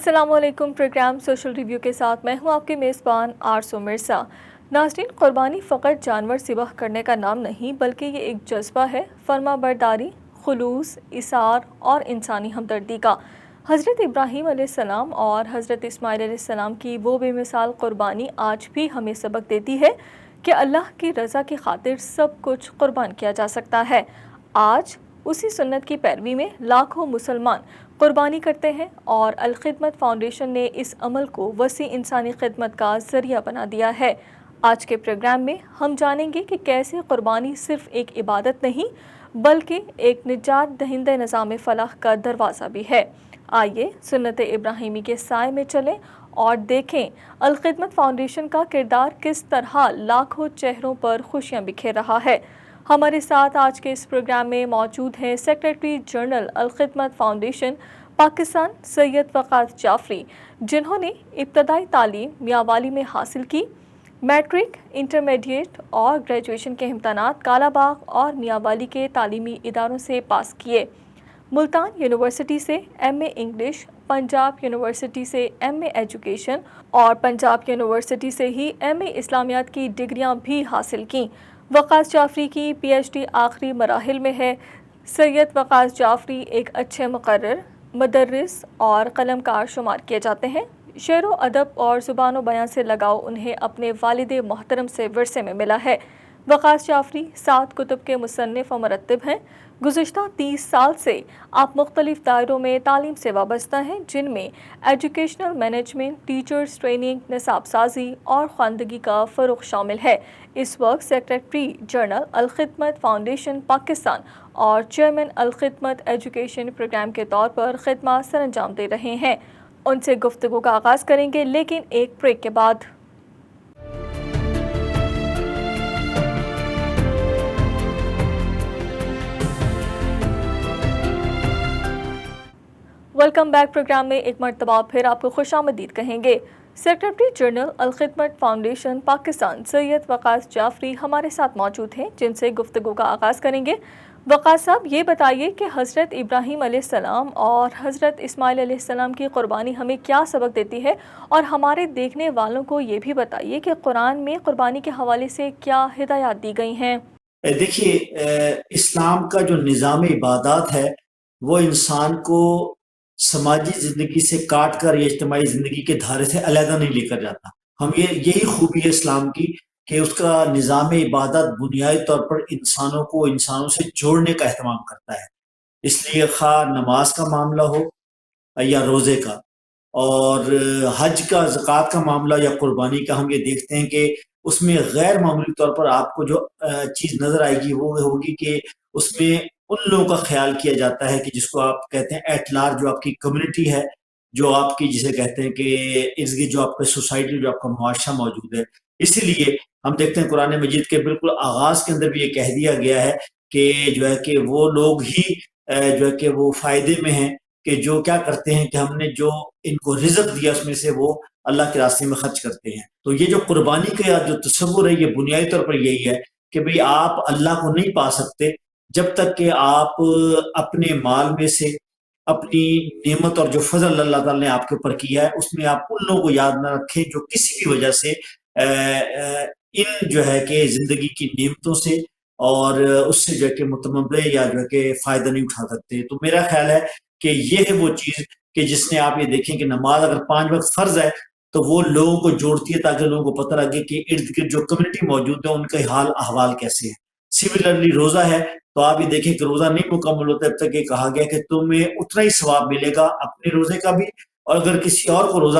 السلام علیکم۔ Programme social review کے ساتھ میں ہوں آپ کے میزبان آرزو مرزا۔ ناظرین، قربانی فقط جانور ذبح کرنے کا نام نہیں بلکہ یہ ایک جذبہ ہے، فرما برداری، خلوص، اثار اور انسانی ہمدردی کا۔ حضرت ابراہیم علیہ السلام اور حضرت اسماعیل علیہ السلام کی وہ بے مثال قربانی آج بھی ہمیں سبق دیتی ہے کہ اللہ کی رضا کی خاطر سب کچھ قربان کیا جا سکتا ہے۔ آج اسی سنت کی پیروی میں لاکھوں مسلمان قربانی کرتے ہیں اور الخدمت فاؤنڈیشن نے اس عمل کو وسیع انسانی خدمت کا ذریعہ بنا دیا ہے۔ آج کے پروگرام میں ہم جانیں گے کہ کیسے قربانی صرف ایک عبادت نہیں بلکہ ایک نجات دہندہ نظام فلاح کا دروازہ بھی ہے۔ آئیے سنت ابراہیمی کے سائے میں چلیں اور دیکھیں الخدمت فاؤنڈیشن کا کردار کس طرح لاکھوں چہروں پر خوشیاں بکھیر رہا ہے۔ ہمارے ساتھ آج کے اس پروگرام میں موجود ہیں secretary general Al-Khidmat foundation Pakistan Syed Waqas Jafri, جنہوں نے ابتدائی تعلیم میاوالی میں حاصل کی، میٹرک، انٹرمیڈیٹ اور گریجویشن کے امتحانات کالا باغ اور میاوالی کے تعلیمی اداروں سے پاس کیے، ملتان یونیورسٹی سے M A English, Punjab university سے ایم اے ایجوکیشن اور پنجاب یونیورسٹی سے ہی ایم اے اسلامیات کی ڈگریاں بھی حاصل کیں۔ وقاص جعفری کی پی ایچ ڈی آخری مراحل میں ہے۔ سید وقاص جعفری ایک اچھے مقرر، مدرس اور قلم کار شمار کیے جاتے ہیں۔ شعر و ادب اور زبان و بیان سے لگاؤ انہیں اپنے والد محترم سے ورثے میں ملا ہے۔ وقاص جعفری 7 کتب کے مصنف و مرتب ہیں۔ گزشتہ 30 سال سے آپ مختلف دائروں میں تعلیم سے وابستہ ہیں، جن میں ایجوکیشنل مینجمنٹ، ٹیچرز ٹریننگ، نصاب سازی اور خواندگی کا فروغ شامل ہے۔ اس وقت secretary general Al-Khidmat foundation Pakistan اور چیئرمین الخدمت ایجوکیشن پروگرام کے طور پر خدمات سر انجام دے رہے ہیں۔ ان سے گفتگو کا آغاز کریں گے لیکن ایک بریک کے بعد۔ Welcome back. پروگرام میں ایک مرتبہ پھر آپ کو خوش آمدید کہیں گے۔ Secretary general Al-Khidmat foundation Pakistan Syed Waqas Jafri ہمارے ساتھ موجود ہیں، جن سے گفتگو کا آغاز کریں گے۔ وقاص صاحب، یہ بتائیے کہ حضرت ابراہیم علیہ السلام اور حضرت اسماعیل علیہ السلام کی قربانی ہمیں کیا سبق دیتی ہے، اور ہمارے دیکھنے والوں کو یہ بھی بتائیے کہ قرآن میں قربانی کے حوالے سے کیا ہدایات دی گئی ہیں۔ دیکھیے، اسلام کا جو نظام عبادات ہے وہ انسان کو سماجی زندگی سے کاٹ کر یا اجتماعی زندگی کے دھارے سے علیحدہ نہیں لے کر جاتا۔ ہم یہی خوبی ہے اسلام کی کہ اس کا نظام عبادت بنیادی طور پر انسانوں کو انسانوں سے جوڑنے کا اہتمام کرتا ہے۔ اس لیے خواہ نماز کا معاملہ ہو یا روزے کا، اور حج کا، زکوٰۃ کا معاملہ یا قربانی کا، ہم یہ دیکھتے ہیں کہ اس میں غیر معمولی طور پر آپ کو جو چیز نظر آئے گی وہ ہوگی کہ اس میں ان لوگوں کا خیال کیا جاتا ہے کہ جس کو آپ کہتے ہیں ایٹ لارج، جو آپ کی کمیونٹی ہے، جو آپ کی جسے کہتے ہیں کہ ارد گرد جو آپ کا سوسائٹی، جو آپ کا معاشرہ موجود ہے۔ اسی لیے ہم دیکھتے ہیں قرآن مجید کے بالکل آغاز کے اندر بھی یہ کہہ دیا گیا ہے کہ جو ہے کہ وہ لوگ ہی جو ہے کہ وہ فائدے میں ہیں کہ جو کیا کرتے ہیں کہ ہم نے جو ان کو رزق دیا اس میں سے وہ اللہ کے راستے میں خرچ کرتے ہیں۔ تو یہ جو قربانی کا جو تصور ہے یہ بنیادی طور پر یہی ہے کہ بھئی آپ اللہ کو نہیں پا سکتے جب تک کہ آپ اپنے مال میں سے اپنی نعمت اور جو فضل اللہ تعالیٰ نے آپ کے اوپر کیا ہے اس میں آپ ان لوگوں کو یاد نہ رکھیں جو کسی بھی وجہ سے ان جو ہے کہ زندگی کی نعمتوں سے اور اس سے جو ہے کہ متمبے یا جو ہے کہ فائدہ نہیں اٹھا سکتے۔ تو میرا خیال ہے کہ یہ ہے وہ چیز کہ جس نے آپ یہ دیکھیں کہ نماز اگر 5 وقت فرض ہے تو وہ لوگوں کو جوڑتی ہے تاکہ لوگوں کو پتہ لگے کہ ارد گرد جو کمیونٹی موجود ہے ان کا حال احوال کیسے ہے۔ سملرلی روزہ ہے تو آپ یہ دیکھیں کہ روزہ نہیں مکمل ہوتا جب تک یہ کہا گیا کہ تمہیں اتنا ہی ثواب ملے گا اپنے روزے کا بھی، اور اگر کسی اور کو روزہ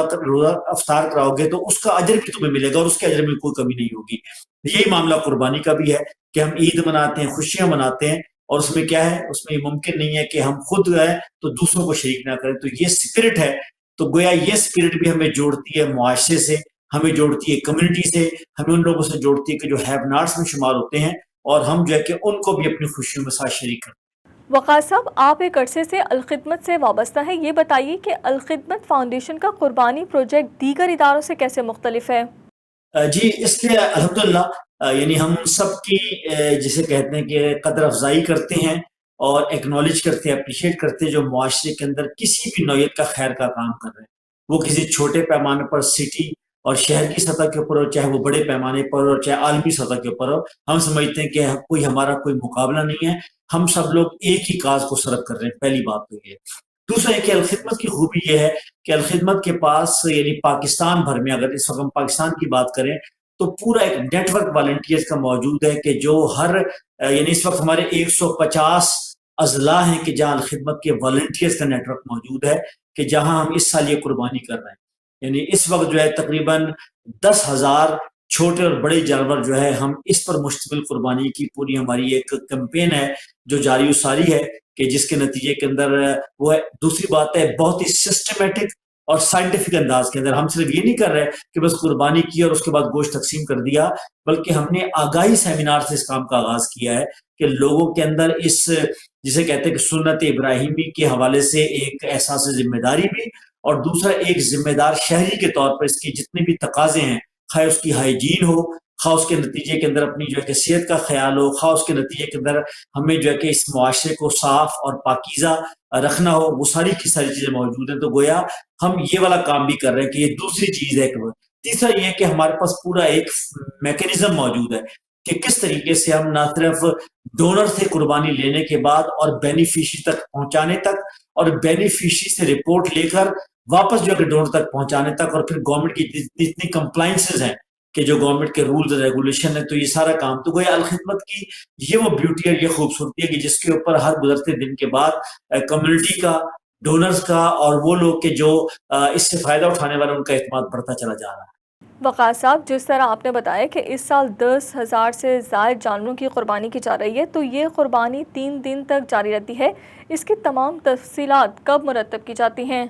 افطار کراؤ گے تو اس کا اجر بھی تمہیں ملے گا اور اس کے اجر میں کوئی کمی نہیں ہوگی۔ یہی معاملہ قربانی کا بھی ہے کہ ہم عید مناتے ہیں، خوشیاں مناتے ہیں، اور اس میں کیا ہے، اس میں یہ ممکن نہیں ہے کہ ہم خود گئے تو دوسروں کو شریک نہ کریں۔ تو یہ اسپرٹ ہے، تو گویا یہ اسپرٹ بھی ہمیں جوڑتی ہے معاشرے سے، ہمیں جوڑتی ہے کمیونٹی سے، ہمیں ان لوگوں سے جوڑتی ہے کہ جو ہیو ناٹس میں شمار ہوتے ہیں، اور ہم جو ہے کہ ان کو بھی اپنی خوشیوں میں ساتھ شریک کرتے ہیں۔ وقاص صاحب، آپ ایک عرصے سے الخدمت سے وابستہ ہیں، یہ بتائیے کہ الخدمت فاؤنڈیشن کا قربانی پروجیکٹ دیگر اداروں سے کیسے مختلف ہے؟ جی، اس لیے الحمدللہ یعنی ہم سب کی جسے کہتے ہیں کہ قدر افزائی کرتے ہیں اور ایکنالج کرتے ہیں، اپریشیٹ کرتے ہیں جو معاشرے کے اندر کسی بھی نوعیت کا خیر کا کام کر رہے ہیں۔ وہ کسی چھوٹے پیمانے پر سٹی اور شہر کی سطح کے اوپر ہو، چاہے وہ بڑے پیمانے پر ہو، چاہے عالمی سطح کے اوپر ہو، ہم سمجھتے ہیں کہ کوئی ہمارا کوئی مقابلہ نہیں ہے، ہم سب لوگ ایک ہی کاز کو سرو کر رہے ہیں، پہلی بات تو یہ۔ دوسرا ہے کہ الخدمت کی خوبی یہ ہے کہ الخدمت کے پاس یعنی پاکستان بھر میں، اگر اس وقت ہم پاکستان کی بات کریں تو پورا ایک نیٹ ورک والنٹیئرز کا موجود ہے کہ جو ہر یعنی اس وقت ہمارے 150 اضلاع ہیں کہ جہاں الخدمت کے والنٹیئرز کا نیٹ ورک موجود ہے، کہ جہاں ہم اس سال یہ قربانی کر رہے ہیں۔ یعنی اس وقت جو ہے تقریباً 10,000 چھوٹے اور بڑے جانور جو ہے ہم اس پر مشتمل قربانی کی پوری ہماری ایک کیمپین ہے جو جاری و ساری ہے، کہ جس کے نتیجے کے اندر وہ ہے۔ دوسری بات ہے بہت ہی سسٹمیٹک اور سائنٹیفک انداز کے اندر ہم صرف یہ نہیں کر رہے کہ بس قربانی کی اور اس کے بعد گوشت تقسیم کر دیا، بلکہ ہم نے آگاہی سیمینار سے اس کام کا آغاز کیا ہے کہ لوگوں کے اندر اس جسے کہتے ہیں کہ سنت ابراہیمی کے حوالے سے ایک احساس ذمہ داری بھی، اور دوسرا ایک ذمہ دار شہری کے طور پر اس کی جتنے بھی تقاضے ہیں، خواہ اس کی ہائیجین ہو، خواہ اس کے نتیجے کے اندر اپنی جو ہے کہ صحت کا خیال ہو، خواہ اس کے نتیجے کے اندر ہمیں جو ہے کہ اس معاشرے کو صاف اور پاکیزہ رکھنا ہو، وہ ساری کی ساری چیزیں موجود ہیں۔ تو گویا ہم یہ والا کام بھی کر رہے ہیں کہ یہ دوسری چیز ہے۔ تیسرا یہ ہے کہ ہمارے پاس پورا ایک میکینزم موجود ہے کہ کس طریقے سے ہم نہ صرف ڈونر سے قربانی لینے کے بعد اور بینیفیشری تک پہنچانے تک، اور بینیفیشری سے رپورٹ لے کر واپس جو ہے کہ ڈونر تک پہنچانے تک، اور پھر گورنمنٹ کی جتنی کمپلائنسز ہیں کہ جو گورنمنٹ کے رولز اور ریگولیشن ہے، تو یہ سارا کام تو گویا الخدمت کی یہ وہ بیوٹی ہے، یہ خوبصورتی ہے کہ جس کے اوپر ہر گزرتے دن کے بعد کمیونٹی کا، ڈونرز کا، اور وہ لوگ کہ جو اس سے فائدہ اٹھانے والے ان کا اعتماد بڑھتا چلا جا رہا ہے۔ وقاص صاحب، جس طرح آپ نے بتایا کہ اس سال 10,000 سے زائد جانوروں کی قربانی کی جا رہی ہے، تو یہ قربانی 3 دن تک جاری رہتی ہے، اس کی تمام تفصیلات کب مرتب کی جاتی ہیں؟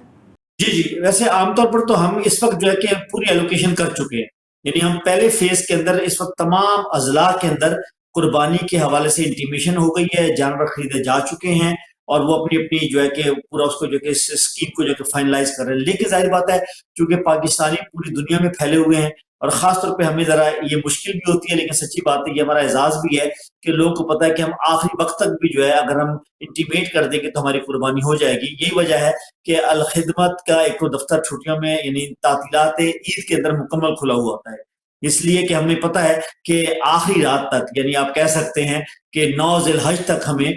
جی ویسے عام طور پر تو ہم اس وقت جو ہے کہ پوری ایلوکیشن کر چکے ہیں، یعنی ہم پہلے فیز کے اندر اس وقت تمام اضلاع کے اندر قربانی کے حوالے سے انٹیمیشن ہو گئی ہے، جانور خریدے جا چکے ہیں، اور وہ اپنی اپنی جو ہے کہ پورا اس کو جو کہ اس اسکیم کو جو کہ فائنلائز کر رہے ہیں۔ لیکن ظاہر بات ہے چونکہ پاکستانی پوری دنیا میں پھیلے ہوئے ہیں، اور خاص طور پہ ہمیں ذرا یہ مشکل بھی ہوتی ہے، لیکن سچی بات ہے یہ ہمارا اعزاز بھی ہے کہ لوگوں کو پتہ ہے کہ ہم آخری وقت تک بھی جو ہے اگر ہم انٹیمیٹ کر دیں گے تو ہماری قربانی ہو جائے گی۔ یہی وجہ ہے کہ الخدمت کا ایک تو دفتر چھٹیوں میں یعنی تعطیلات عید کے اندر مکمل کھلا ہوا ہوتا ہے، اس لیے کہ ہمیں پتہ ہے کہ آخری رات تک، یعنی آپ کہہ سکتے ہیں کہ 9 ذی الحج تک ہمیں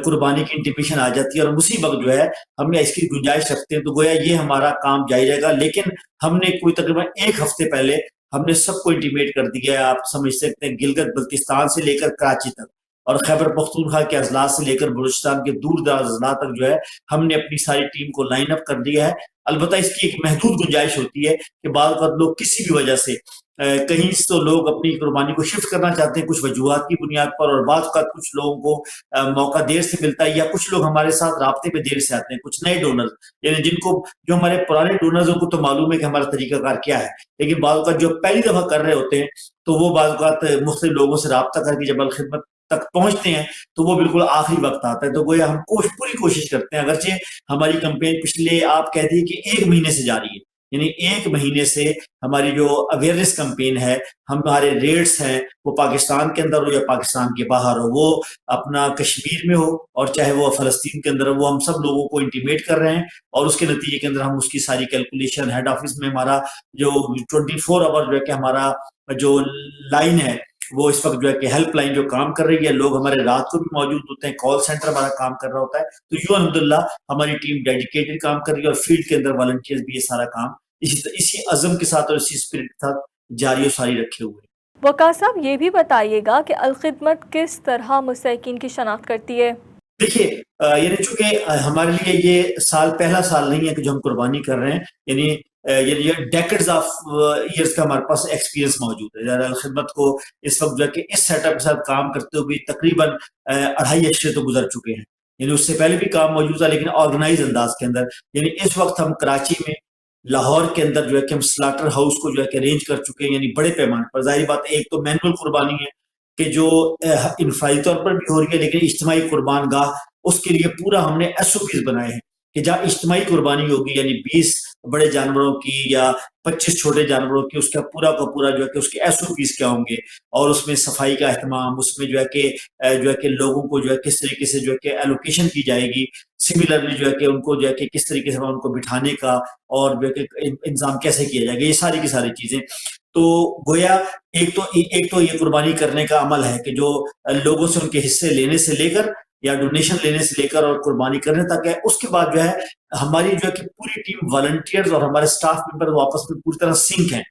قربانی کی انٹیمیشن آ جاتی ہے، اور اسی وقت جو ہے ہم اس کی گنجائش رکھتے ہیں۔ تو گویا یہ ہمارا کام جاری رہے گا، لیکن ہم نے کوئی تقریباً 1 ہفتے پہلے ہم نے سب کو انٹیمیٹ کر دیا ہے۔ آپ سمجھ سکتے ہیں گلگت بلتستان سے لے کر کراچی تک، اور خیبر پختونخوا کے اضلاع سے لے کر بلوچستان کے دور دراز اضلاع تک جو ہے ہم نے اپنی ساری ٹیم کو لائن اپ کر دیا ہے۔ البتہ اس کی ایک محدود گنجائش ہوتی ہے کہ بعض اوقات لوگ کسی بھی وجہ سے کہیں سے تو لوگ اپنی قربانی کو شفٹ کرنا چاہتے ہیں کچھ وجوہات کی بنیاد پر، اور بعض اوقات کچھ لوگوں کو موقع دیر سے ملتا ہے، یا کچھ لوگ ہمارے ساتھ رابطے پہ دیر سے آتے ہیں، کچھ نئے ڈونر یعنی جن کو جو ہمارے پرانے ڈونرز کو تو معلوم ہے کہ ہمارا طریقہ کار کیا ہے، لیکن بعض اوقات جو پہلی دفعہ کر رہے ہوتے ہیں تو وہ بعض اوقات مختلف لوگوں سے رابطہ کر کے جب الخدمت تک پہنچتے ہیں تو وہ بالکل آخری وقت آتا ہے۔ تو گویا ہم پوری کوشش کرتے ہیں، اگرچہ ہماری کمپین پچھلے آپ کہہ دیے کہ 1 مہینے سے جاری ہے، یعنی 1 مہینے سے ہماری جو اویئرنیس کمپین ہے، ہمارے ریٹس ہیں، وہ پاکستان کے اندر ہو یا پاکستان کے باہر ہو، وہ اپنا کشمیر میں ہو اور چاہے وہ فلسطین کے اندر ہو، وہ ہم سب لوگوں کو انٹیمیٹ کر رہے ہیں، اور اس کے نتیجے کے اندر ہم اس کی ساری کیلکولیشن ہیڈ آفس میں ہمارا جو 24 آور جو ہے کہ ہمارا جو لائن ہے وہ اس وقت جو ہے کہ ہیلپ لائن جو کام کر رہی ہے، لوگ ہمارے رات کو بھی موجود ہوتے ہیں، کال سینٹر ہمارا کام کر رہا ہوتا ہے۔ تو یوں الحمدللہ ہماری ٹیم ڈیڈیکیٹڈ کام کر رہی ہے، اور فیلڈ کے اندر والنٹیئرز بھی یہ سارا کام اسی عزم کے ساتھ اور اسی اسپرٹ کے ساتھ جاری و ساری رکھے ہوئے ہیں۔ وقاص صاحب، یہ بھی بتائیے گا کہ الخدمت کس طرح مستحقین کی شناخت کرتی ہے؟ دیکھیے یعنی چونکہ ہمارے لیے یہ پہلا سال نہیں ہے کہ جو ہم قربانی کر رہے ہیں، یعنی یہ ڈیکڈز آف ایئرز کا ہمارے پاس ایکسپیرینس موجود ہے۔ الخدمت کو اس وقت جو ہے کہ اس سیٹ اپ کے ساتھ کام کرتے ہوئے تقریباً 2.5 عشرے تو گزر چکے ہیں، یعنی اس سے پہلے بھی کام موجود تھا لیکن آرگنائز انداز کے اندر۔ یعنی اس وقت ہم کراچی میں، لاہور کے اندر جو ہے کہ ہم سلاٹر ہاؤس کو جو ہے کہ ارینج کر چکے ہیں، یعنی بڑے پیمانے پر۔ ظاہر بات ایک تو مینول قربانی ہے کہ جو انفرادی طور پر بھی ہو رہی ہے، لیکن اجتماعی قربان گاہ اس کے لیے پورا ہم نے ایس او پیز بنائے ہیں کہ جہاں اجتماعی قربانی ہوگی، یعنی 20 بڑے جانوروں کی یا 25 چھوٹے جانوروں کی، اس کا پورا جو ہے کہ اس کے ایس او پیز کیا ہوں گے، اور اس میں صفائی کا اہتمام، اس میں جو ہے کہ لوگوں کو جو ہے کس طریقے سے جو ہے کہ ایلوکیشن کی جائے گی، سملرلی جو ہے کہ ان کو جو ہے کہ کس طریقے سے ان کو بٹھانے کا اور جو ہے کہ انتظام کیسے کیا جائے گا، یہ ساری کی ساری چیزیں. تو گویا ایک تو یہ قربانی کرنے کا عمل ہے کہ جو لوگوں سے ان کے حصے لینے سے لے کر یا ڈونیشن لینے سے لے کر اور قربانی کرنے تک ہے. اس کے بعد جو ہے ہماری جو ہے کہ پوری ٹیم والنٹیئرز اور ہمارے سٹاف ممبر وہ آپس میں پوری طرح سنک ہیں،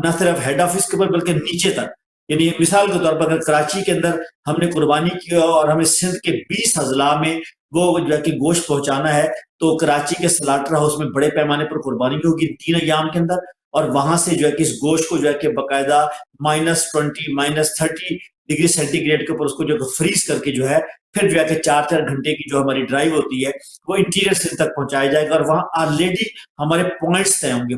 نہ صرف ہیڈ آفس کے اوپر بلکہ نیچے تک. یعنی مثال کے طور پر اگر کراچی کے اندر ہم نے قربانی کی اور ہمیں سندھ کے 20 اضلاع میں وہ جو ہے کہ گوشت پہنچانا ہے تو کراچی کے سلاٹر ہاؤس میں بڑے پیمانے پر قربانی ہوگی 3 ایام کے اندر، اور وہاں سے جو ہے کہ اس گوشت کو جو ہے کہ باقاعدہ -20 -30 ڈگری سینٹی گریڈ کے اوپر اس کو جو فریز کر کے جو ہے پھر جو ہے کہ 4 گھنٹے کی جو ہماری ڈرائیو ہوتی ہے وہ انٹیریئر سندھ تک پہنچایا جائے گا، اور وہاں آلریڈی ہمارے پوائنٹس طے ہوں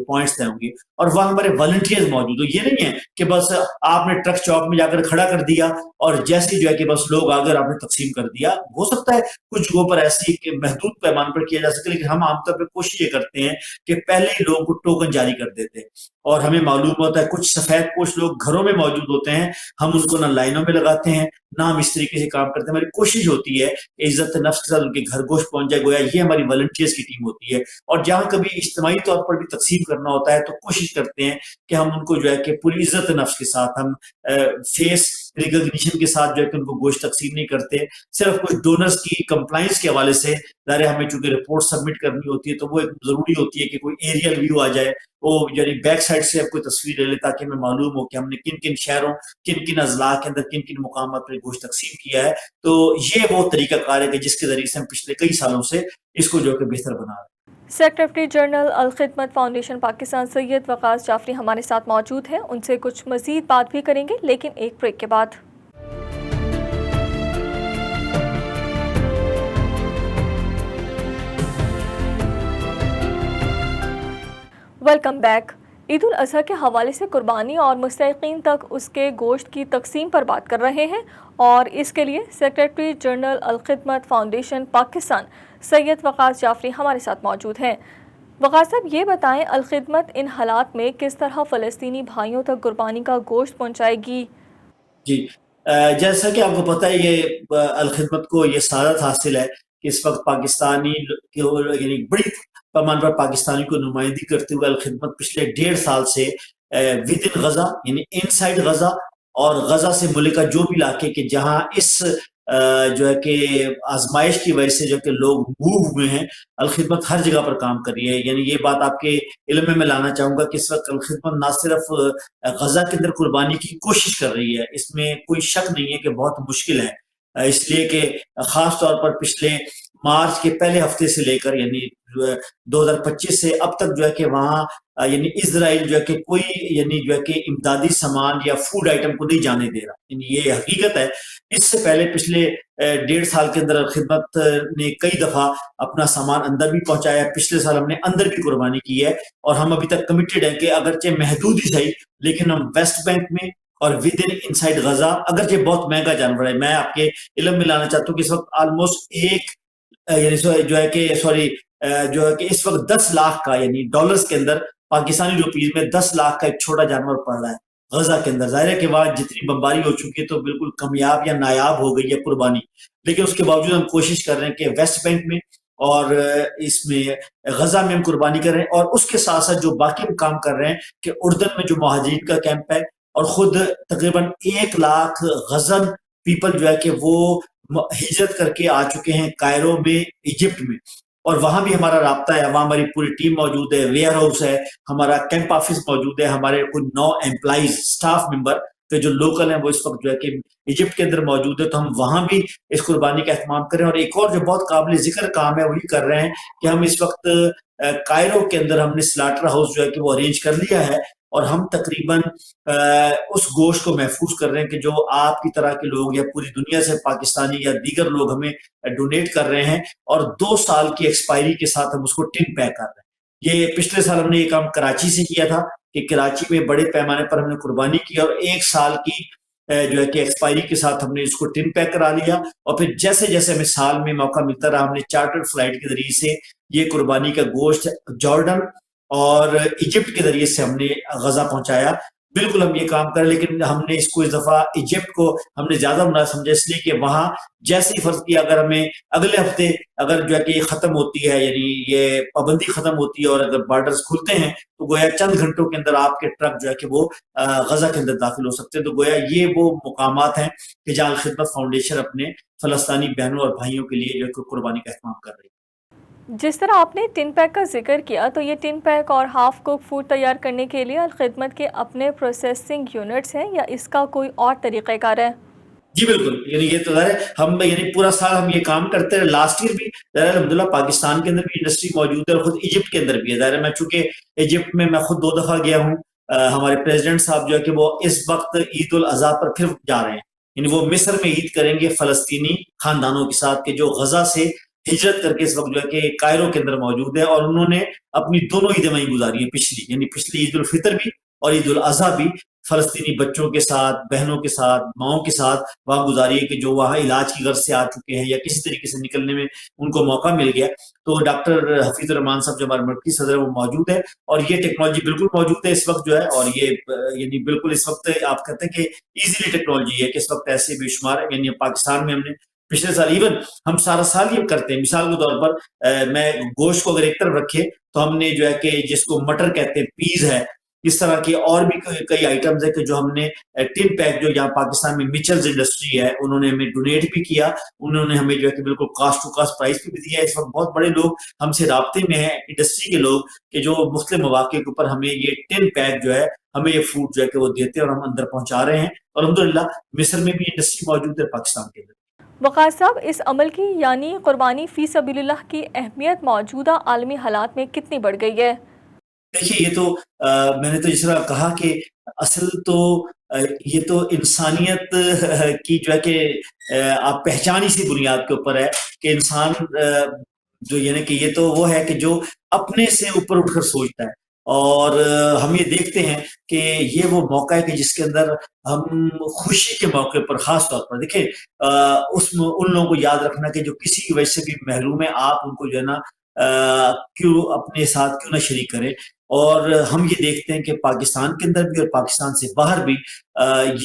گے اور وہاں ہمارے والنٹیئرز موجود ہو. یہ نہیں ہے کہ بس آپ نے ٹرک چوک میں جا کر کھڑا کر دیا اور جیسے جو ہے کہ بس لوگ آ کر آپ نے تقسیم کر دیا. ہو سکتا ہے کچھ جگہوں پر ایسی کہ محدود پیمانے پر کیا جا سکے، لیکن ہم عام طور پہ کوشش یہ کرتے ہیں کہ پہلے ہی لوگوں کو ٹوکن جاری کر دیتے ہیں. اور ہمیں معلوم ہوتا ہے کچھ سفید پوش لوگ گھروں میں موجود ہوتے ہیں، ہم ان کو نہ لائنوں میں لگاتے ہیں نہ ہم اس طریقے سے کام کرتے ہیں. ہماری کوشش ہوتی ہے کہ عزت نفس کے ساتھ ان کے گھر گوشت پہنچ جائے. گویا یہ ہماری والنٹیئرز کی ٹیم ہوتی ہے. اور جہاں کبھی اجتماعی طور پر بھی تقسیم کرنا ہوتا ہے تو کوشش کرتے ہیں کہ ہم ان کو جو ہے کہ پوری عزت نفس کے ساتھ ہم فیس ریکگنیشن کے ساتھ جو ہے کہ ان کو گوشت تقسیم نہیں کرتے. صرف کچھ ڈونرز کی کمپلائنس کے حوالے سے ظاہر ہمیں چونکہ رپورٹ سبمٹ کرنی ہوتی ہے تو وہ ایک ضروری ہوتی ہے کہ کوئی ایریل ویو آ جائے، وہ یعنی بیک سائڈ سے اب کوئی تصویر لے لے تاکہ ہمیں معلوم ہو کہ ہم نے کن کن شہروں کن کن اضلاع کے اندر کن کن مقامات پر گوشت تقسیم کیا ہے. تو یہ وہ طریقہ کار ہے کہ جس کے ذریعے سے ہم پچھلے کئی سالوں سے اس کو جو کہ بہتر بنا رہے ہیں. Secretary general Al-Khidmat foundation Pakistan Syed Waqas Jafri ہمارے ساتھ موجود ہیں، ان سے کچھ مزید بات بھی کریں گے لیکن ایک بریک کے بعد. Welcome back. عید الاضحیٰ کے حوالے سے قربانی اور مستحقین تک اس کے گوشت کی تقسیم پر بات کر رہے ہیں، اور اس کے لیے secretary general Al-Khidmat foundation Pakistan Syed Waqas Jafri ہمارے ساتھ موجود ہیں. وقاص صاحب، یہ بتائیں الخدمت ان حالات میں کس طرح فلسطینی بھائیوں تک قربانی کا گوشت پہنچائے گی؟ جی، جیسا کہ آپ کو پتہ ہے یہ الخدمت کو یہ سعادت حاصل ہے کہ اس وقت پاکستانی یعنی بڑی پیمانے پر پاکستانی کو نمائندگی کرتے ہوئے الخدمت پچھلے 1.5 سال سے ود ان غزہ یعنی ان سائڈ غزہ اور غزہ سے ملکہ جو بھی علاقے کے جہاں اس جو ہے کہ آزمائش کی وجہ سے جو کہ لوگ موو ہوئے ہیں، الخدمت ہر جگہ پر کام کر رہی ہے. یعنی یہ بات آپ کے علم میں لانا چاہوں گا کہ اس وقت الخدمت نہ صرف غزہ کے اندر قربانی کی کوشش کر رہی ہے، اس میں کوئی شک نہیں ہے کہ بہت مشکل ہے، اس لیے کہ خاص طور پر پچھلے مارچ کے پہلے ہفتے سے لے کر یعنی 2025 سے اب تک جو ہے کہ وہاں یعنی اسرائیل جو ہے کہ کوئی یعنی جو ہے کہ امدادی سامان یا فوڈ آئٹم کو نہیں جانے دے رہا. یعنی یہ حقیقت ہے. اس سے پہلے پچھلے 1.5 سال کے اندر خدمت نے کئی دفعہ اپنا سامان اندر بھی پہنچایا. پچھلے سال ہم نے اندر بھی قربانی کی ہے اور ہم ابھی تک کمیٹڈ ہیں کہ اگرچہ محدود ہی صحیح لیکن ہم ویسٹ بینک میں اور ود ان سائڈ غزہ، اگرچہ بہت مہنگا جانور ہے، میں آپ کے علم میں لانا چاہتا ہوں کہ اس وقت آلموسٹ یعنی جو ہے کہ اس وقت 10 لاکھ کا یعنی ڈالرز کے اندر پاکستانی روپیز میں 10 لاکھ کا ایک چھوٹا جانور پڑ رہا ہے غزہ کے اندر. ظاہر ہے کہ وہاں جتنی بمباری ہو چکی ہے تو بالکل کامیاب یا نایاب ہو گئی ہے قربانی، لیکن اس کے باوجود ہم کوشش کر رہے ہیں کہ ویسٹ بینک میں اور اس میں غزہ میں ہم قربانی کر رہے ہیں. اور اس کے ساتھ ساتھ جو باقی ہم کام کر رہے ہیں کہ اردن میں جو مہاجرین کا کیمپ ہے اور خود تقریباً 1 لاکھ غزن پیپل جو ہے کہ وہ ہجرت کر کے آ چکے ہیں کائرو میں ایجپٹ میں، اور وہاں بھی ہمارا رابطہ ہے. وہاں ہماری پوری ٹیم موجود ہے، ویئر ہاؤس ہے، ہمارا کیمپ آفس موجود ہے، ہمارے کوئی 9 امپلائیز اسٹاف ممبر جو لوکل ہیں وہ اس وقت جو ہے کہ ایجپٹ کے اندر موجود ہے. تو ہم وہاں بھی اس قربانی کا اہتمام کریں. اور ایک اور جو بہت قابل ذکر کام ہے وہی کر رہے ہیں کہ ہم اس وقت کائرو کے اندر ہم نے سلاٹر ہاؤس جو ہے کہ وہ ارینج کر لیا ہے، اور ہم تقریباً اس گوشت کو محفوظ کر رہے ہیں کہ جو آپ کی طرح کے لوگ یا پوری دنیا سے پاکستانی یا دیگر لوگ ہمیں ڈونیٹ کر رہے ہیں، اور 2 سال کی ایکسپائری کے ساتھ ہم اس کو ٹن پیک کر رہے ہیں. یہ پچھلے سال ہم نے یہ کام کراچی سے کیا تھا کہ کراچی میں بڑے پیمانے پر ہم نے قربانی کی اور 1 سال کی جو ہے کہ ایکسپائری کے ساتھ ہم نے اس کو ٹن پیک کرا لیا. اور پھر جیسے جیسے ہمیں سال میں موقع ملتا رہا ہم نے چارٹر فلائٹ کے ذریعے سے یہ قربانی کا گوشت جارڈن اور ایجپٹ کے ذریعے سے ہم نے غزہ پہنچایا. بالکل ہم یہ کام کریں، لیکن ہم نے اس کو اس دفعہ ایجپٹ کو ہم نے زیادہ مناسب سمجھا، اس لیے کہ وہاں جیسے ہی فرض کیا اگر ہمیں اگلے ہفتے اگر جو ہے کہ یہ ختم ہوتی ہے، یعنی یہ پابندی ختم ہوتی ہے اور اگر بارڈرز کھلتے ہیں تو گویا چند گھنٹوں کے اندر آپ کے ٹرک جو ہے کہ وہ غزہ کے اندر داخل ہو سکتے ہیں. تو گویا یہ وہ مقامات ہیں کہ جہاں الخدمت فاؤنڈیشن اپنے فلسطینی بہنوں اور بھائیوں کے لیے جو ہے کہ قربانی کا اہتمام کر رہی ہے. جس طرح آپ نے ٹن پیک کا ذکر کیا، تو یہ ٹن پیک اور ہاف کوک فوڈ تیار کرنے کے لیے الخدمت کے اپنے پروسیسنگ یونٹس ہیں یا اس کا کوئی اور طریقہ کار ہے؟ جی بالکل، یعنی یہ تو ظاہر ہے ہم یعنی پورا سال ہم یہ کام کرتے رہے. لاسٹ ایئر بھی ظاہر الحمدللہ پاکستان کے اندر بھی انڈسٹری موجود ہے اور خود ایجپٹ کے اندر بھی ہے. ظاہر ہے میں چونکہ ایجپٹ میں خود 2 دفعہ گیا ہوں. ہمارے پریزیڈنٹ صاحب جو ہے کہ وہ اس وقت عید الاضحیٰ پر پھر جا رہے ہیں، یعنی وہ مصر میں عید کریں گے فلسطینی خاندانوں کے ساتھ کہ جو غزہ سے ہجرت کر کے اس وقت جو ہے کہ کائرو کے اندر موجود ہے، اور انہوں نے اپنی دونوں عیدیں وہیں گزاری ہیں. یعنی پچھلی عید الفطر بھی اور عید الاضحیٰ بھی فلسطینی بچوں کے ساتھ، بہنوں کے ساتھ، ماؤں کے ساتھ وہاں گزاری ہے کہ جو وہاں علاج کی غرض سے آ چکے ہیں یا کسی طریقے سے نکلنے میں ان کو موقع مل گیا. تو ڈاکٹر حفیظ الرحمان صاحب جو ہمارے مرکزی صدر ہیں وہ موجود ہے، اور یہ ٹیکنالوجی بالکل موجود ہے اس وقت جو ہے. اور یہ یعنی بالکل اس وقت آپ کہتے ہیں کہ ایزیلی ٹیکنالوجی ہے کہ اس وقت ایسے بے شمار یعنی پاکستان میں ہم نے پچھلے سال ایون ہم سارا سال یہ کرتے ہیں. مثال کے طور پر میں گوشت کو اگر ایک طرف رکھے تو ہم نے جو ہے کہ جس کو مٹر کہتے ہیں، پیز ہے، اس طرح کی اور بھی کئی آئٹمز ہیں کہ جو ہم نے ٹن پیک جو یہاں پاکستان میں میچلز انڈسٹری ہے انہوں نے ہمیں ڈونیٹ بھی کیا. انہوں نے ہمیں جو ہے کہ بالکل کاسٹ ٹو کاسٹ پرائز پہ بھی دیا. اس وقت بہت بڑے لوگ ہم سے رابطے میں ہیں، انڈسٹری کے لوگ، کہ جو مختلف مواقع کے اوپر ہمیں یہ ٹن پیک جو ہے ہمیں یہ فوڈ جو ہے کہ وہ دیتے ہیں اور ہم اندر پہنچا رہے ہیں. اور الحمدللہ مصر میں بھی انڈسٹری موجود ہے، پاکستان کے اندر. وقاص صاحب، اس عمل کی یعنی قربانی فی سبیل اللہ کی اہمیت موجودہ عالمی حالات میں کتنی بڑھ گئی ہے؟ دیکھیے یہ تو میں نے تو اس طرح کہا کہ اصل تو یہ تو انسانیت کی جو ہے کہ آپ پہچان اسی بنیاد کے اوپر ہے کہ انسان جو یعنی کہ یہ تو وہ ہے کہ جو اپنے سے اوپر اٹھ کر سوچتا ہے. اور ہم یہ دیکھتے ہیں کہ یہ وہ موقع ہے کہ جس کے اندر ہم خوشی کے موقع پر خاص طور پر دیکھیں ان لوگوں کو یاد رکھنا کہ جو کسی کی وجہ سے بھی محروم ہے، آپ ان کو جو ہے نا کیوں اپنے ساتھ کیوں نہ شریک کریں. اور ہم یہ دیکھتے ہیں کہ پاکستان کے اندر بھی اور پاکستان سے باہر بھی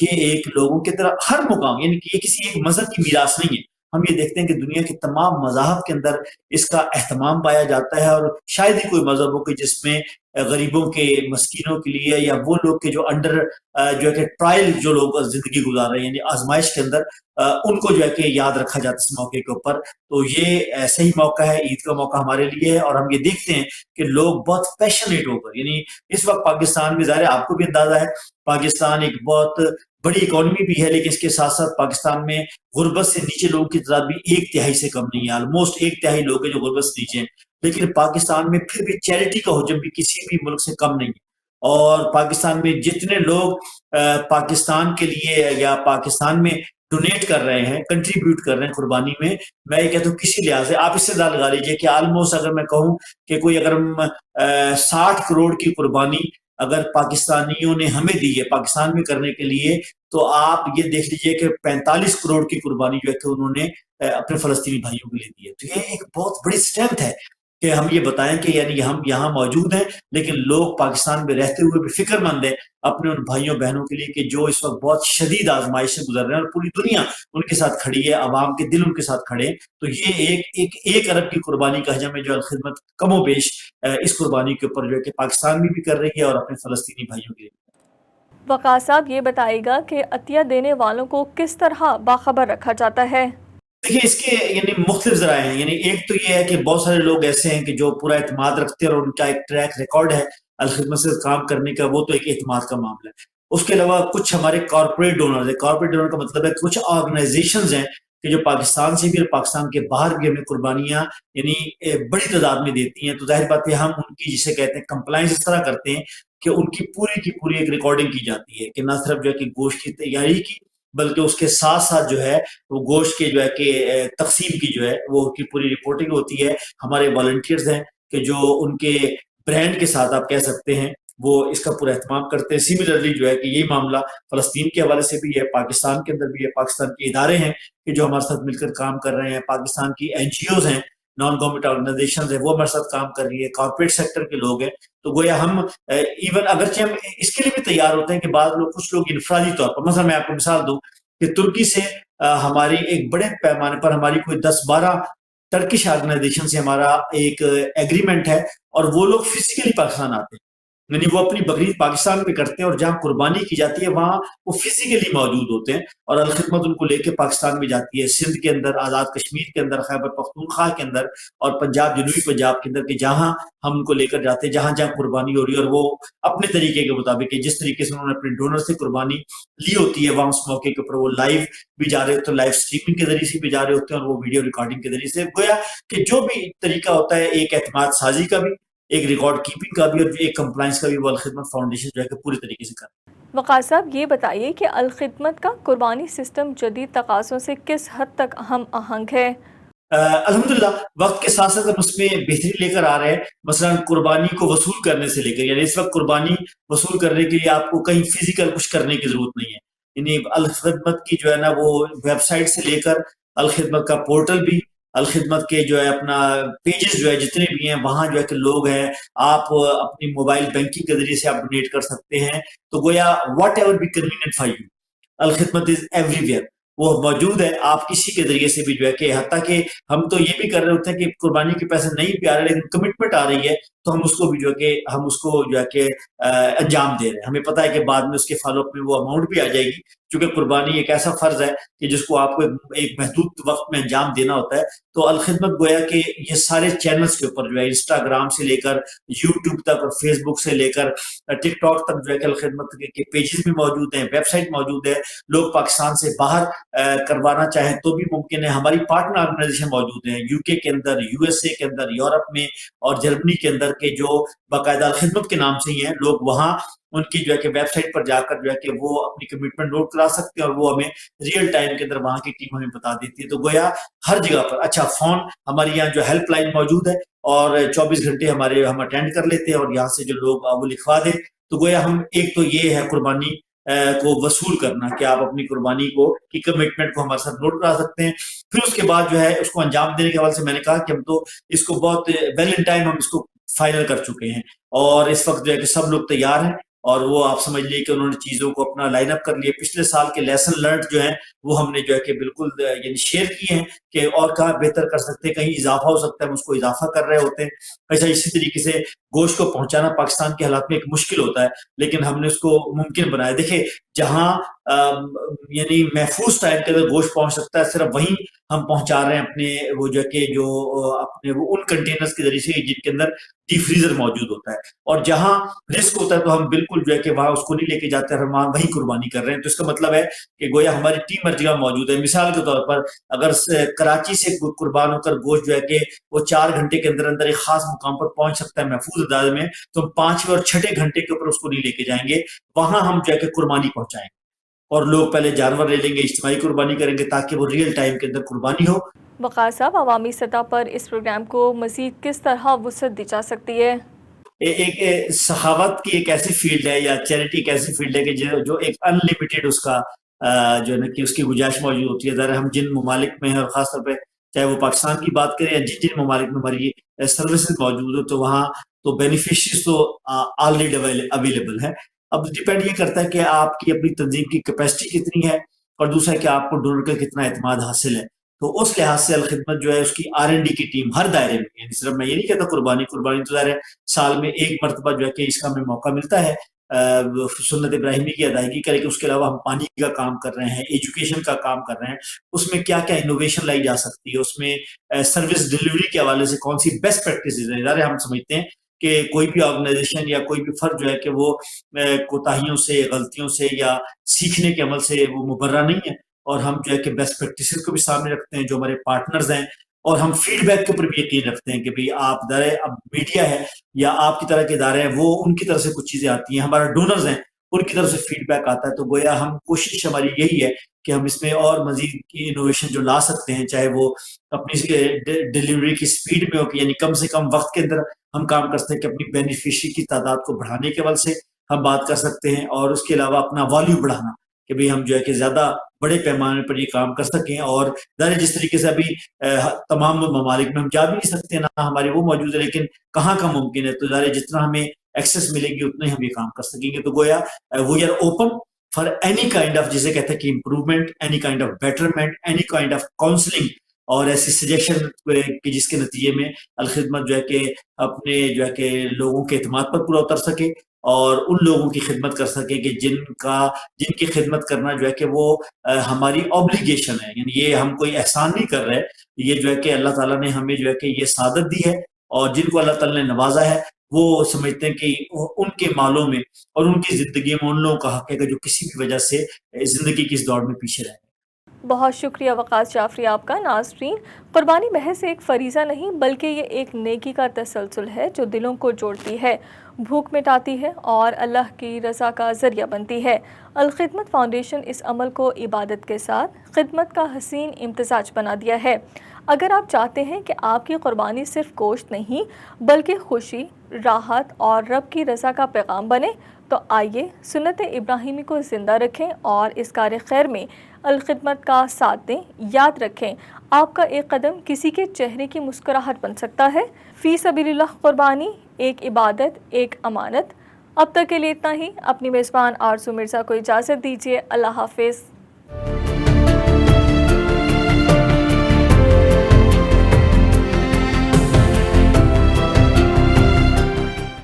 یہ ایک لوگوں کی طرح ہر مقام، یعنی کہ یہ کسی ایک مذہب کی میراث نہیں ہے. ہم یہ دیکھتے ہیں کہ دنیا کے تمام مذاہب کے اندر اس کا اہتمام پایا جاتا ہے، اور شاید ہی کوئی مذہب ہو کہ جس میں غریبوں کے، مسکینوں کے لیے، یا وہ لوگ کے جو انڈر جو ہے کہ ٹرائل جو لوگ زندگی گزار رہے ہیں یعنی آزمائش کے اندر، ان کو جو ہے کہ یاد رکھا جاتا ہے اس موقع کے اوپر. تو یہ ایسا ہی موقع ہے، عید کا موقع ہمارے لیے ہے. اور ہم یہ دیکھتے ہیں کہ لوگ بہت پیشنیٹ ہو کر، یعنی اس وقت پاکستان میں ظاہر ہے آپ کو بھی اندازہ ہے پاکستان ایک بہت بڑی اکانومی بھی ہے، لیکن اس کے ساتھ ساتھ پاکستان میں غربت سے نیچے لوگوں کی تعداد بھی 1/3 سے کم نہیں ہے. آلموسٹ 1/3 لوگ ہیں جو غربت سے نیچے ہیں، لیکن پاکستان میں پھر بھی چیریٹی کا حجم بھی کسی بھی ملک سے کم نہیں ہے. اور پاکستان میں جتنے لوگ پاکستان کے لیے یا پاکستان میں ڈونیٹ کر رہے ہیں، کنٹریبیوٹ کر رہے ہیں قربانی میں یہ کہتا ہوں کسی لحاظ سے آپ اس سے اندازہ لگا لیجیے کہ آلموسٹ اگر میں کہوں کہ کوئی اگر ہم 60 کروڑ کی قربانی اگر پاکستانیوں نے ہمیں دی ہے پاکستان میں کرنے کے لیے، تو آپ یہ دیکھ لیجئے کہ 45 کروڑ کی قربانی جو ہے کہ انہوں نے اپنے فلسطینی بھائیوں کے لیے دی ہے. تو یہ ایک بہت بڑی اسٹرینتھ ہے کہ ہم یہ بتائیں کہ یعنی ہم یہاں موجود ہیں لیکن لوگ پاکستان میں رہتے ہوئے بھی فکر مند ہیں اپنے ان بھائیوں بہنوں کے لیے کہ جو اس وقت بہت شدید آزمائش سے گزر رہے ہیں، اور پوری دنیا ان کے ساتھ کھڑی ہے، عوام کے دل ان کے ساتھ کھڑے ہیں. تو یہ ایک ارب کی قربانی کا حجم ہے جو الخدمت کم و بیش اس قربانی کے اوپر جو ہے کہ پاکستان میں بھی کر رہی ہے اور اپنے فلسطینی بھائیوں کے لیے. وقاص صاحب، یہ بتائے گا کہ عطیہ دینے والوں کو کس طرح باخبر رکھا جاتا ہے؟ دیکھیے اس کے یعنی مختلف ذرائع ہیں. یعنی ایک تو یہ ہے کہ بہت سارے لوگ ایسے ہیں کہ جو پورا اعتماد رکھتے ہیں اور ان کا ایک ٹریک ریکارڈ ہے الخدمت سے کام کرنے کا، وہ تو ایک اعتماد کا معاملہ ہے. اس کے علاوہ کچھ ہمارے کارپوریٹ ڈونرز ہیں. کارپوریٹ ڈونر کا مطلب ہے کچھ آرگنائزیشنز ہیں کہ جو پاکستان سے بھی اور پاکستان کے باہر بھی ہمیں قربانیاں یعنی بڑی تعداد میں دیتی ہیں. تو ظاہر بات ہے ہم ان کی جسے کہتے ہیں کمپلائنس اس طرح کرتے ہیں کہ ان کی پوری ایک ریکارڈنگ کی جاتی ہے کہ نہ صرف جو ہے کہ گوشت کی تیاری کی بلکہ اس کے ساتھ ساتھ جو ہے وہ گوشت کے جو ہے کہ تقسیم کی جو ہے وہ کی پوری رپورٹنگ ہوتی ہے. ہمارے والنٹیئرز ہیں کہ جو ان کے برانڈ کے ساتھ آپ کہہ سکتے ہیں وہ اس کا پورا اہتمام کرتے ہیں. سملرلی جو ہے کہ یہی معاملہ فلسطین کے حوالے سے بھی ہے، پاکستان کے اندر بھی ہے. پاکستان کے ادارے ہیں کہ جو ہمارے ساتھ مل کر کام کر رہے ہیں، پاکستان کی NGOز ہیں نان گورنمنٹ آرگنائزیشن ہے وہ ہمارے ساتھ کام کر رہی ہے, کارپوریٹ سیکٹر کے لوگ ہیں. تو گویا ہم ایون اگرچہ ہم اس کے لیے بھی تیار ہوتے ہیں کہ بعض لوگ, کچھ لوگ انفرادی طور پر, مثلا میں آپ کو مثال دوں کہ ترکی سے ہماری ایک بڑے پیمانے پر ہماری کوئی 10-12 ٹرکش آرگنائزیشن سے ہمارا ایک ایگریمنٹ ہے, اور وہ لوگ فزیکلی پاکستان آتے ہیں, یعنی وہ اپنی بقرعید پاکستان میں کرتے ہیں, اور جہاں قربانی کی جاتی ہے وہاں وہ فزیکلی موجود ہوتے ہیں, اور الخدمت ان کو لے کے پاکستان میں جاتی ہے, سندھ کے اندر, آزاد کشمیر کے اندر, خیبر پختونخوا کے اندر, اور پنجاب, جنوبی پنجاب کے اندر, کہ جہاں ہم ان کو لے کر جاتے ہیں, جہاں جہاں قربانی ہو رہی ہے, اور وہ اپنے طریقے کے مطابق, جس طریقے سے انہوں نے اپنے ڈونر سے قربانی لی ہوتی ہے, وہاں اس موقع کے اوپر وہ لائیو بھی جا رہے ہوتے ہیں, لائیو اسٹریمنگ کے ذریعے سے بھی جا رہے ہوتے ہیں, اور وہ ویڈیو ریکارڈنگ کے ذریعے سے. گویا کہ جو بھی طریقہ ہوتا ہے ایک اعتماد سازی کا بھی, ایک ریکارڈ کیپنگ کا بھی, اور ایک کمپلائنس کا بھی, وہ الخدمت فاؤنڈیشن جو ہے کہ پورے طریقے سے کرتا ہے. وقار صاحب یہ بتائیے کہ الخدمت کا قربانی سسٹم جدید تقاضوں سے کس حد تک ہم آہنگ ہے؟ الحمدللہ وقت کے ساتھ ساتھ ہم اس میں بہتری لے کر آ رہے ہیں. مثلا قربانی کو وصول کرنے سے لے کر, یعنی اس وقت قربانی وصول کرنے کے لیے آپ کو کہیں فزیکل کچھ کرنے کی ضرورت نہیں ہے. یعنی الخدمت کی جو ہے نا وہ ویب سائٹ سے لے کر الخدمت کا پورٹل بھی, الخدمت کے جو ہے اپنا پیجز جو ہے جتنے بھی ہیں, وہاں جو ہے کہ لوگ ہیں, آپ اپنی موبائل بینکنگ کے ذریعے سے آپ ڈونیٹ کر سکتے ہیں. تو گویا whatever be convenient for you, Al-Khidmat is everywhere, وہ موجود ہے. آپ کسی کے ذریعے سے بھی جو ہے کہ, حتیٰ کہ ہم تو یہ بھی کر رہے ہوتے ہیں کہ قربانی کے پیسے نہیں بھی آ رہے لیکن کمٹمنٹ آ رہی ہے, تو ہم اس کو بھی جو ہے کہ ہم اس کو جو ہے کہ انجام دے رہے ہیں. ہمیں پتہ ہے کہ بعد میں اس کے فالو اپ میں وہ اماؤنٹ بھی آ جائے گی, چونکہ قربانی ایک ایسا فرض ہے کہ جس کو آپ کو ایک محدود وقت میں انجام دینا ہوتا ہے. تو الخدمت گویا کہ یہ سارے چینلز کے اوپر جو ہے, انسٹاگرام سے لے کر یوٹیوب تک, اور فیس بک سے لے کر ٹک ٹاک تک جو ہے کہ الخدمت کے پیجز بھی موجود ہیں, ویب سائٹ موجود ہے. لوگ پاکستان سے باہر کروانا چاہیں تو بھی ممکن ہے. ہماری پارٹنر آرگنائزیشن موجود ہیں یو کے اندر, یو ایس اے کے اندر, یورپ میں اور جرمنی کے اندر, کے جو باقاعدہ الخدمت کے نام سے ہی ہیں. لوگ وہاں ان کی جو ہے کہ ویب سائٹ پر جا کر جو ہے کہ وہ اپنی کمٹمنٹ نوٹ کرا سکتے ہیں, اور وہ ہمیں ریئل ٹائم کے اندر وہاں کی ٹیم ہمیں بتا دیتی ہے. تو گویا ہر جگہ پر اچھا فون ہمارے یہاں جو ہیلپ لائن موجود ہے, اور 24 گھنٹے ہم اٹینڈ کر لیتے ہیں, اور یہاں سے جو لوگ وہ لکھوا دیں. تو گویا ہم, ایک تو یہ ہے قربانی کو وصول کرنا, کہ آپ اپنی قربانی کو کی کمٹمنٹ کو ہمارے ساتھ نوٹ کرا سکتے ہیں. پھر اس کے بعد جو ہے اس کو انجام دینے کے حوالے سے میں نے کہا کہ ہم تو اس کو بہت ویل ان ٹائم ہم اس کو فائنل کر چکے ہیں, اور اس وقت جو ہے کہ سب لوگ تیار ہیں, اور وہ آپ سمجھ لیے کہ انہوں نے چیزوں کو اپنا لائن اپ کر لیے. پچھلے سال کے لیسن لرنڈ جو ہیں وہ ہم نے جو ہے کہ بالکل یعنی شیئر کیے ہیں, کہ اور کہاں بہتر کر سکتے ہیں, کہیں اضافہ ہو سکتا ہے, ہم اس کو اضافہ کر رہے ہوتے ہیں. ایسا اسی طریقے سے گوشت کو پہنچانا پاکستان کے حالات میں ایک مشکل ہوتا ہے, لیکن ہم نے اس کو ممکن بنایا. دیکھیں جہاں یعنی محفوظ ٹائم کے اندر گوشت پہنچ سکتا ہے, صرف وہیں ہم پہنچا رہے ہیں اپنے وہ جو ہے کہ جو اپنے وہ ان کنٹینرز کے ذریعے سے جن کے اندر ڈی فریزر موجود ہوتا ہے. اور جہاں رسک ہوتا ہے تو ہم بالکل جو ہے کہ وہاں اس کو نہیں لے کے جاتے, ہم وہاں وہیں قربانی کر رہے ہیں. تو اس کا مطلب ہے کہ گویا ہماری ٹیم ہر جگہ موجود ہے. مثال کے طور پر اگر کراچی سے قربان ہو کر گوشت جو ہے کہ وہ 4 گھنٹے کے اندر اندر ایک خاص مقام پر پہنچ سکتا ہے محفوظ انداز میں, تو ہم 5ویں اور 6ٹھے گھنٹے کے اوپر اس کو نہیں لے کے جائیں گے, وہاں ہم جو ہے کہ قربانی پہنچائیں گے, اور لوگ پہلے جانور لے لیں گے, اجتماعی قربانی کریں گے, تاکہ وہ ریئل ٹائم کے اندر قربانی ہو. وقار صاحب, عوامی سطح پر اس پروگرام کو مزید کس طرح وسعت دی جا سکتی ہے؟ ایک سخاوت کی ایک ایسی فیلڈ ہے, یا چیریٹی ایک ایسی فیلڈ ہے کہ جو ایک ان لمیٹیڈ اس کا جو ہے نا کہ اس کی گنجائش موجود ہوتی ہے. ظاہر ہم جن ممالک میں ہیں, اور خاص طور پہ چاہے وہ پاکستان کی بات کریں یا جن ممالک میں ہماری سروسز موجود ہو, تو وہاں تو بینیفیشریز تو آلریڈی اویلیبل ہے. اب ڈیپینڈ یہ کرتا ہے کہ آپ کی اپنی تنظیم کی کیپیسٹی کتنی ہے, اور دوسرا کہ آپ کو ڈونر کا کتنا اعتماد حاصل ہے. تو اس لحاظ سے الخدمت جو ہے اس کی R&D کی ٹیم ہر دائرے میں, یعنی صرف میں یہ نہیں کہتا قربانی تو ظاہر ہے سال میں ایک مرتبہ جو ہے کہ اس کا ہمیں موقع ملتا ہے سنت ابراہیمی کی ادائیگی کرے, کہ اس کے علاوہ ہم پانی کا کام کر رہے ہیں, ایجوکیشن کا کام کر رہے ہیں, اس میں کیا کیا انوویشن لائی جا سکتی ہے, اس میں سروس ڈلیوری کے حوالے سے کون سی بیسٹ پریکٹسز ہیں. ظاہر ہم سمجھتے ہیں کہ کوئی بھی آرگنائزیشن یا کوئی بھی فرد جو ہے کہ وہ کوتاہیوں سے, غلطیوں سے یا سیکھنے کے عمل سے وہ مبرہ نہیں ہے, اور ہم جو ہے کہ بیسٹ پریکٹسز کو بھی سامنے رکھتے ہیں جو ہمارے پارٹنرز ہیں, اور ہم فیڈ بیک کے اوپر بھی یقین رکھتے ہیں کہ بھئی آپ ادارے, اب میڈیا ہے یا آپ کی طرح کے ادارے ہیں, وہ ان کی طرف سے کچھ چیزیں آتی ہیں, ہمارا ڈونرز ہیں ان کی طرف سے فیڈ بیک آتا ہے. تو گویا ہم کوشش ہماری یہی ہے کہ ہم اس میں اور مزید کی انوویشن جو لا سکتے ہیں, چاہے وہ اپنی ڈلیوری کی سپیڈ میں ہو, کہ یعنی کم سے کم وقت کے اندر ہم کام کر سکتے ہیں, کہ اپنی بینیفیشری کی تعداد کو بڑھانے کے حوالے سے ہم بات کر سکتے ہیں, اور اس کے علاوہ اپنا والیو بڑھانا, کہ بھئی ہم جو ہے کہ زیادہ بڑے پیمانے پر یہ کام کر سکیں. اور ظاہر جس طریقے سے ابھی تمام ممالک میں ہم جا بھی نہیں سکتے، نہ ہماری وہ موجود ہے، لیکن کہاں کا ممکن ہے، تو ظاہر جتنا ہمیں ایکسیس ملے گی اتنا ہی ہم یہ کام کر سکیں گے. تو گویا we are open for any kind of, جسے کہتے ہیں کہ improvement, any kind of betterment, any kind of counselling, اور ایسی سجیشن کہ جس کے نتیجے میں الخدمت جو ہے کہ اپنے جو ہے کہ لوگوں کے اعتماد پر پورا اتر سکے، اور ان لوگوں کی خدمت کر سکے کہ جن کی خدمت کرنا جو ہے کہ وہ ہماری اوبلیگیشن ہے. یعنی یہ ہم کوئی احسان نہیں کر رہے، یہ جو ہے کہ اللہ تعالیٰ نے ہمیں جو ہے کہ یہ سعادت دی ہے، اور جن کو اللہ تعالیٰ نے نوازا ہے وہ سمجھتے ہیں کہ ان کے مالوں میں اور ان کی زندگی میں ان لوگوں کا حق ہے کہ جو کسی بھی وجہ سے زندگی کی اس دوڑ میں پیچھے رہے. بہت شکریہ وقاص جعفری آپ کا. ناظرین، قربانی محض ایک فریضہ نہیں بلکہ یہ ایک نیکی کا تسلسل ہے جو دلوں کو جوڑتی ہے، بھوک مٹاتی ہے اور اللہ کی رضا کا ذریعہ بنتی ہے. الخدمت فاؤنڈیشن اس عمل کو عبادت کے ساتھ خدمت کا حسین امتزاج بنا دیا ہے. اگر آپ چاہتے ہیں کہ آپ کی قربانی صرف گوشت نہیں بلکہ خوشی، راحت اور رب کی رضا کا پیغام بنے، تو آئیے سنت ابراہیمی کو زندہ رکھیں اور اس کار خیر میں الخدمت کا ساتھ دیں. یاد رکھیں، آپ کا ایک قدم کسی کے چہرے کی مسکراہٹ بن سکتا ہے. فی سبیل اللہ قربانی ایک عبادت، ایک امانت. اب تک کے لیے اتنا ہی. اپنی میزبان آرزو مرزا کو اجازت دیجیے. اللہ حافظ.